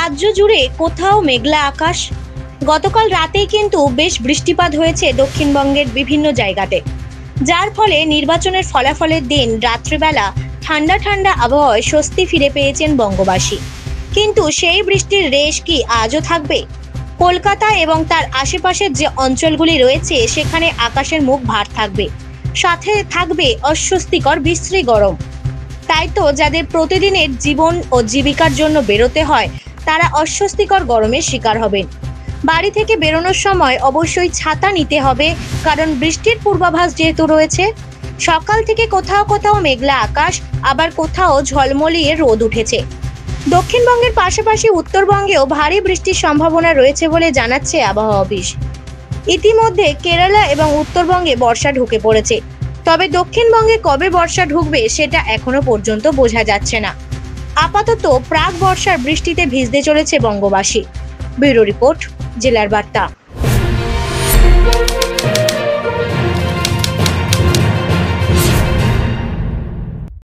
রাজ্য জুড়ে কোথাও মেঘলা আকাশ। গতকাল রাতেই কিন্তু বেশ বৃষ্টিপাত হয়েছে দক্ষিণবঙ্গের বিভিন্ন জায়গাতে, যার ফলে নির্বাচনের ফলাফলের দিন রাত্রিবেলা ঠান্ডা ঠান্ডা আবহাওয়ায় স্বস্তি ফিরে পেয়েছেন বঙ্গবাসী। কিন্তু সেই বৃষ্টির রেশ কি আজও থাকবে? কলকাতা এবং তার আশেপাশের যে অঞ্চলগুলি রয়েছে সেখানে আকাশের মুখ ভার থাকবে, সাথে থাকবে অস্বস্তিকর বিশ্রী গরম। তাই তো যাদের প্রতিদিনের জীবন ও জীবিকার জন্য বেরোতে হয় তারা অস্বস্তিকর গরমের শিকার হবেন। বাড়ি থেকে বেরোনোর সময় অবশ্যই ছাতা নিতে হবে, কারণ বৃষ্টির পূর্বাভাস যেহেতু রয়েছে। সকাল থেকে কোথাও কোথাও মেঘলা আকাশ, আবার কোথাও ঝলমলিয়ে রোদ উঠেছে। দক্ষিণবঙ্গের পাশাপাশি উত্তরবঙ্গেও ভারী বৃষ্টির সম্ভাবনা রয়েছে বলে জানাচ্ছে আবহাওয়া অফিস। ইতিমধ্যে কেরালা এবং উত্তরবঙ্গে বর্ষা ঢুকে পড়েছে, তবে দক্ষিণবঙ্গে কবে বর্ষা ঢুকবে সেটা এখনো পর্যন্ত বোঝা যাচ্ছে না। আপাতত প্রাক বর্ষার বৃষ্টিতে ভিজতে চলেছে বঙ্গবাসী। ব্যুরো রিপোর্ট, জেলার বার্তা।